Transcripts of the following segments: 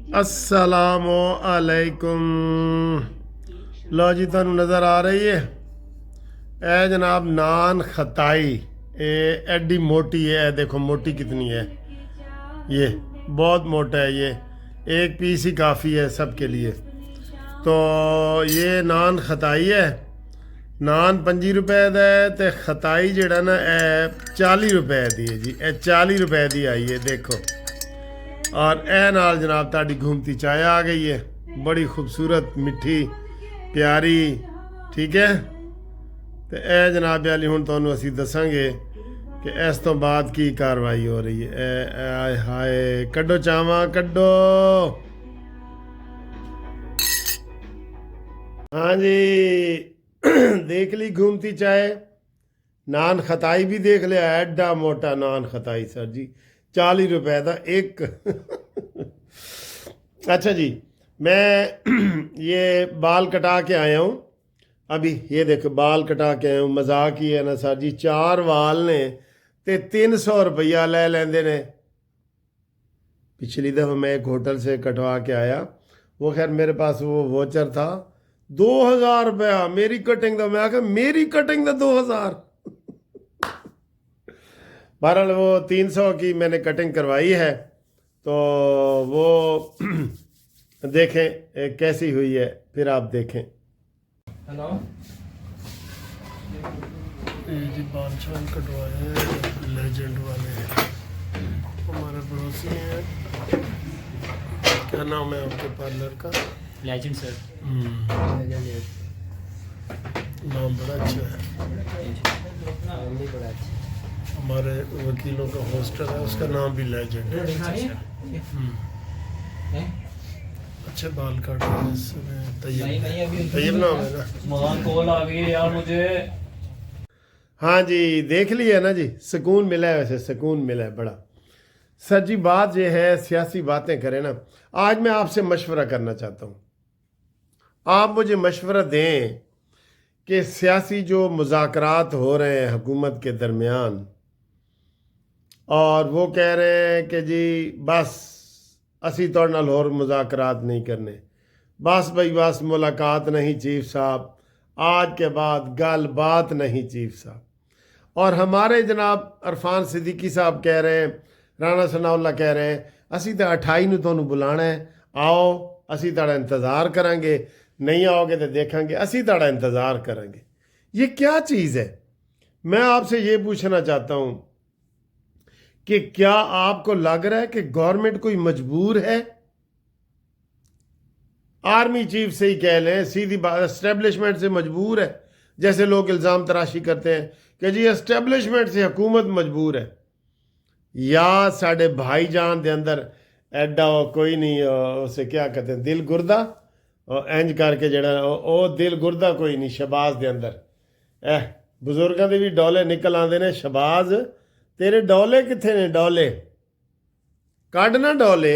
अस्सलामु अलैकुम। लो जी, तुहानू नज़र आ रही है ए जनाब नान खताई। एडी मोटी है, देखो मोटी कितनी है, ये बहुत मोटा है। ये एक पीस ही काफ़ी है सबके लिए। तो ये नान खताई है। नान 25 रुपए का है तो खताई जड़ा ना 40 रुपए की है जी। 40 रुपए की आई है, देखो। और ए नाल जनाब ताड़ी घूमती चाय आ गई है, बड़ी खूबसूरत मिठी प्यारी, ठीक है। तो ए जनाब वाली हुण तुहानू असी दसांगे कि इस तो बाद की कार्रवाई हो रही है। आय हाय, कड्डो चावा कड्डो। हाँ जी, देख ली घूमती चाय। नान खताई भी देख लिया, एडा मोटा नान खताई सर जी, 40 रुपए का एक। अच्छा जी, मैं ये बाल कटा के आया हूँ अभी। ये देखो बाल कटा के आया हूँ, मजाक ही है ना सर जी। 4 वाल ने ते 300 रुपया ले लेंदे ने। पिछली दफ़ा मैं एक होटल से कटवा के आया, वो खैर मेरे पास वो वोचर था 2000 रुपया मेरी कटिंग का। मैं आखिर मेरी कटिंग का 2000। बहरहाल वो 300 की मैंने कटिंग करवाई है, तो वो देखें कैसी हुई है, फिर आप देखें। हेलो ये जी बाल शाल कटवाए हैं लेजेंड वाले हैं, हमारे पड़ोसी हैं। क्या नाम है आपके पार्लर का? Legend sir. नाम बड़ा अच्छा है। बड़ा अच्छा। हमारे वकीलों का हॉस्टल है, उसका नाम भी लेजेंड है। अच्छे बाल काट रहे हैं इसमें। तैयब नाम है ना। वहाँ कॉल आ गई है यार मुझे। हाँ जी, देख लिया ना जी, सुकून मिला है, वैसे सुकून मिला है बड़ा। सर जी बात ये है, सियासी बातें करें ना। आज मैं आपसे मशवरा करना चाहता हूँ, आप मुझे मशवरा दें कि सियासी जो मुज़ाकरात हो रहे हैं हुकूमत के दरमियान, और वो कह रहे हैं कि जी बस असी तोड़ नाल होर मुज़ाकरात नहीं करने, बस भाई बस मुलाकात नहीं चीफ साहब, आज के बाद गल बात नहीं चीफ साहब। और हमारे जनाब अरफान सिद्दीकी साहब कह रहे हैं, राना सनाउल्ला कह रहे हैं, असी तो 28 ਨੂੰ ਤੁਹਾਨੂੰ बुलाना है, आओ असी ਤੁਹਾਡਾ इंतज़ार करांगे, नहीं आओगे तो देखेंगे, असी ਤੁਹਾਡਾ इंतज़ार करेंगे। ये क्या चीज़ है? मैं आपसे ये पूछना चाहता हूँ कि क्या आपको लग रहा है कि गवर्नमेंट कोई मजबूर है? आर्मी चीफ से ही कह लें, सीधी बात, एस्टेब्लिशमेंट से मजबूर है। जैसे लोग इल्ज़ाम तराशी करते हैं कि जी एस्टेब्लिशमेंट से हुकूमत मजबूर है, या साढ़े भाईजान के अंदर एडा कोई नहीं, उसे क्या कहते हैं, दिल गुर्दा, इंज करके जड़ा वो दिल गुर्दा कोई नहीं शहबाज के अंदर। बुजुर्गों के भी डोले निकल आते ने। शहबाज तेरे डोले कितने ने? डोले कढ़ ना डोले।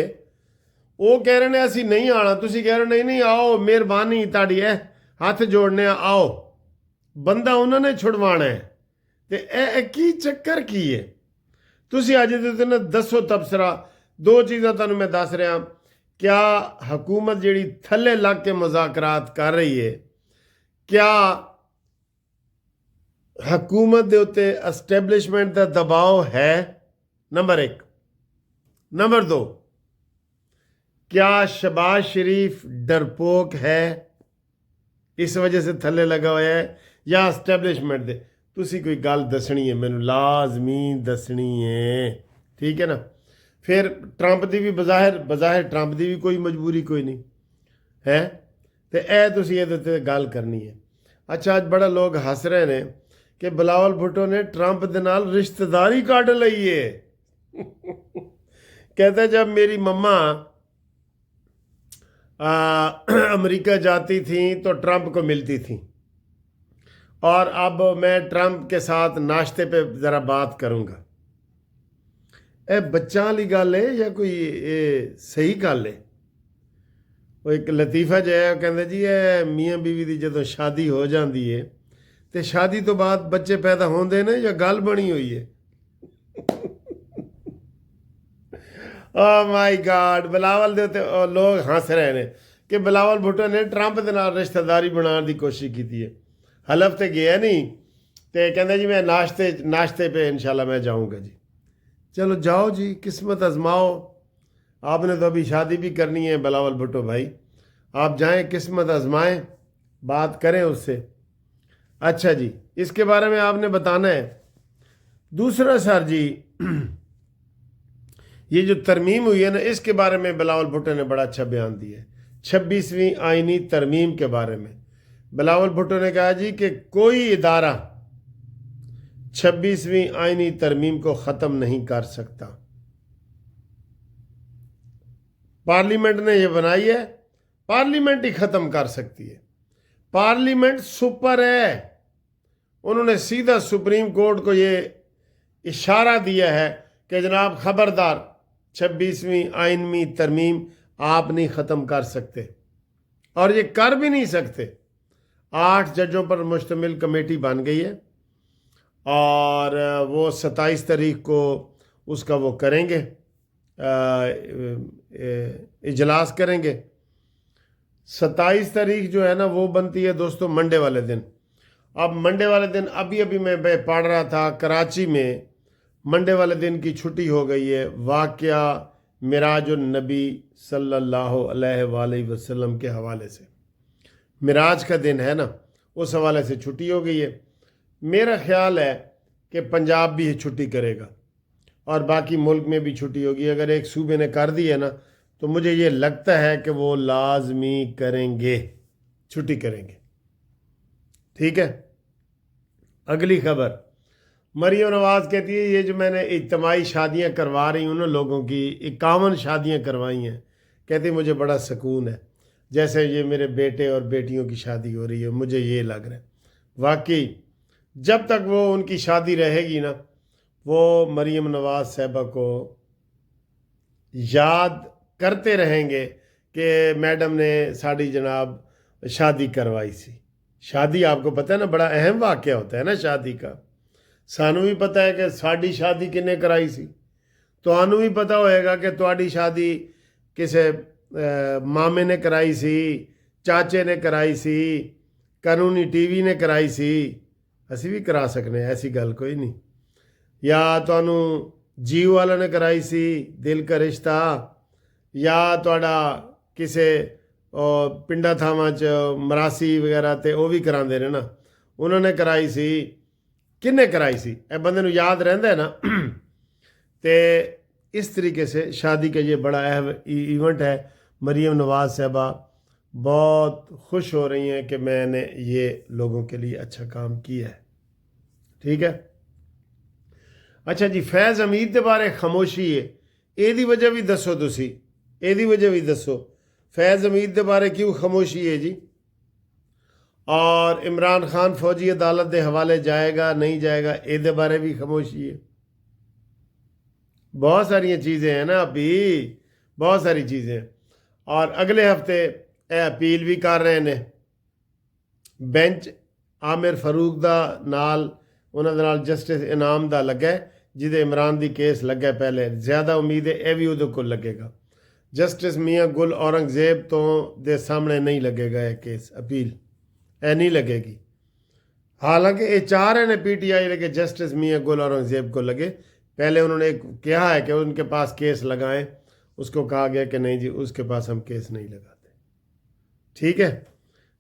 वो कह रहे हैं असी नहीं आना, तुसी कह रहे हो नहीं नहीं आओ, मेहरबानी ताड़ी है, हाथ जोड़ने आओ। बंदा उन्होंने छुड़वाना है, तो की चक्कर की है? तुसी अज दे ना दसो तबसरा। 2 चीज़ां तुहानूं मैं दस रहा। क्या हुकूमत जिहड़ी थल्ले लग के मुज़ाकरात कर रही है, क्या हुकूमत दे उत्ते एस्टैब्लिशमेंट का दबाव है? नंबर 1। नंबर 2, क्या शहबाज शरीफ डरपोक है, इस वजह से थल्ले लगा हुआ है, या एस्टैब्लिशमेंट दे? तुसी कोई गल दसनी है, मैनू लाजमी दसनी है, ठीक है ना। फिर ट्रंप की भी बज़ाहिर ट्रंप की भी कोई मजबूरी कोई नहीं है, तो यह तुसी इहदे ते गल करनी है। अच्छा, अज बड़ा लोग हस रहे हैं कि बिलावल भुट्टो ने ट्रंप दे नाल रिश्तेदारी काट लई है। कहते जब मेरी मम्मा अमेरिका जाती थी तो ट्रंप को मिलती थी, और अब मैं ट्रंप के साथ नाश्ते पे ज़रा बात करूँगा। ए बच्चा वाली गल है या कोई सही गल है? वो एक लतीफ़ा जो है, कहते जी ये मियाँ बीवी की जो शादी हो जाती है, तो शादी तो बाद बच्चे पैदा होंदे ने या गल बनी हुई है? ਮਾਈ ਗਾਡ ਬਲਾਵਲ ਦੇ ਉੱਤੇ ਉਹ ਲੋਕ ਹੱਸ ਰਹੇ ਨੇ ਕਿ ਬਲਾਵਲ ਭੁੱਟੋ ਨੇ ਟਰੰਪ ਦੇ ਨਾਲ ਰਿਸ਼ਤੇਦਾਰੀ ਬਣਾਉਣ ਦੀ ਕੋਸ਼ਿਸ਼ ਕੀਤੀ ਹੈ। ਹਲਫ ਤੇ ਗਿਆ ਨਹੀਂ ਤੇ ਕਹਿੰਦਾ ਜੀ ਮੈਂ नाश्ते पे इंशाल्लाह मैं जाऊंगा जी। चलो जाओ जी, किस्मत आजमाओ। आपने तो अभी शादी भी करनी है बिलावल भुट्टो भाई, आप जाएं किस्मत आजमाएं, बात करें उससे। अच्छा जी, इसके बारे में आपने बताना है। दूसरा सर जी, ये जो तरमीम हुई है ना, इसके बारे में बिलावल भुट्टो ने बड़ा अच्छा बयान दिया है। 26वीं आइनी तरमीम के बारे में बिलावल भुट्टो ने कहा जी कि कोई इदारा 26वीं आइनी तरमीम को ख़त्म नहीं कर सकता। पार्लियामेंट ने यह बनाई है, पार्लियामेंट ही ख़त्म कर सकती है। पार्लियामेंट सुपर है। उन्होंने सीधा सुप्रीम कोर्ट को ये इशारा दिया है कि जनाब खबरदार 26वीं आइनी तरमीम आप नहीं ख़त्म कर सकते, और ये कर भी नहीं सकते। 8 जजों पर मुश्तमिल कमेटी बन गई है और वो 27 तारीख को उसका वो करेंगे, इजलास करेंगे। 27 तारीख जो है ना वो बनती है दोस्तों मंडे वाले दिन। अब मंडे वाले दिन अभी मैं पढ़ रहा था कराची में मंडे वाले दिन की छुट्टी हो गई है। वाक़या मिराजुन नबी सल्लल्लाहु अलैहि वसल्लम के हवाले से, मिराज का दिन है ना, उस हवाले से छुट्टी हो गई है। मेरा ख्याल है कि पंजाब भी छुट्टी करेगा और बाकी मुल्क में भी छुट्टी होगी। अगर एक सूबे ने कर दी है ना तो मुझे ये लगता है कि वो लाजमी करेंगे, छुट्टी करेंगे। ठीक है। अगली खबर, मरियम नवाज़ कहती है ये जो मैंने इज्तिमाई शादियां करवा रही हूँ ना लोगों की, 51 शादियां करवाई हैं, कहती मुझे बड़ा सुकून है, जैसे ये मेरे बेटे और बेटियों की शादी हो रही है, मुझे ये लग रहा है। वाकई जब तक वो उनकी शादी रहेगी ना, वो मरियम नवाज़ साहिबा को याद करते रहेंगे कि मैडम ने साड़ी जनाब शादी करवाई सी। शादी आपको पता है ना, बड़ा अहम वाक़या होता है ना शादी का। सानू भी पता है कि साड़ी शादी किन्ने कराई सी, तो भी पता होएगा कि तुहाडी शादी किसे मामे ने कराई सी, चाचे ने कराई सी, कानूनी टीवी ने कराई सी। असी भी करा सकने, ऐसी गल कोई नहीं। या तुहानू जीव वाला ने कराई सी दिल का रिश्ता, या तुहाडा किसे पिंडा थावां च मरासी वगैरह ते वो भी करांदे ने ना, उन्होंने कराई सी। किन्ने कराई सी ए बंदे नू याद रहिंदा है ना। ते इस तरीके से शादी का ये बड़ा अहम इवेंट है। मरियम नवाज़ साहबा बहुत खुश हो रही हैं कि मैंने ये लोगों के लिए अच्छा काम किया है। ठीक है। अच्छा जी, फैज़ हमीद के बारे खामोशी है, एदी वजह भी दसो तुसी, एदी वजह भी दसो फैज़ हमीद के बारे क्यों खामोशी है जी। और इमरान खान फौजी अदालत के हवाले जाएगा नहीं जाएगा, एदे बारे भी खामोशी है। बहुत सारी चीज़ें हैं ना अभी, बहुत सारी चीज़ें हैं। और अगले हफ्ते अपील भी कर रहे हैं बेंच आमिर फारूक दा नाल, उन्हां दे नाल जस्टिस इनाम दा लगा है, जिहदे इमरान दी केस लगा पहले। ज़्यादा उम्मीद है यह भी उहदे कोल लगेगा। जस्टिस मियाँ गुल औरंगजेब तो दे सामने नहीं लगेगा यह केस, अपील ए नहीं लगेगी। हालांकि ये चाह रहे हैं PTI लगे जस्टिस मियाँ गुल औरंगजेब को लगे। पहले उन्होंने कहा है कि उनके पास केस लगाएं, उसको कहा गया कि नहीं जी उसके पास हम केस नहीं लगाते। ठीक है।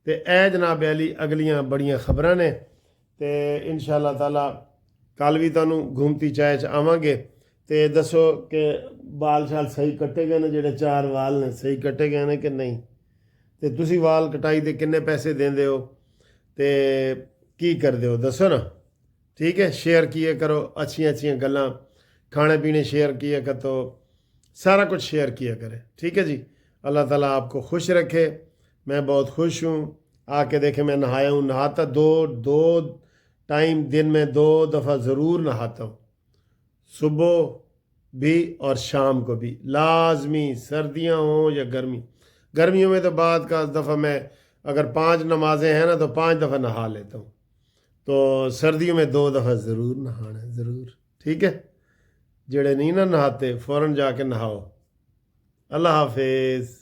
तो ए जनाब अली अगलियां बड़ियां खबरां ने, तो इंशाअल्लाह ताला कल भी तुहानू घूमती चाय च आवांगे। तो दसो कि बाल शाल सही कट्टे गए ने, जेडे 4 वाल ने सही कट्टे गए ने कि नहीं। तो तुसी वाल कटाई दे किन्ने पैसे देंदे हो ते की करदे हो दसो ना। ठीक है। शेयर किए करो, अच्छियां अच्छियां गल्लां, खाने पीने शेयर किया कर, तो सारा कुछ शेयर किया करें। ठीक है जी। अल्लाह ताला आपको खुश रखे। मैं बहुत खुश हूँ। आके देखे मैं नहाया हूँ, नहाता दो टाइम दिन में 2 दफ़ा ज़रूर नहाता हूँ, सुबह भी और शाम को भी लाजमी, सर्दियाँ हों या गर्मियों में तो बाद का दफ़ा मैं अगर 5 नमाजें हैं ना तो 5 दफ़ा नहा लेता हूँ। तो सर्दियों में 2 दफ़ा ज़रूर नहाना है, ज़रूर। ठीक है। जेड़े नहीं ना नहाते फ़ौरन जाके नहाओ। اللہ حافظ.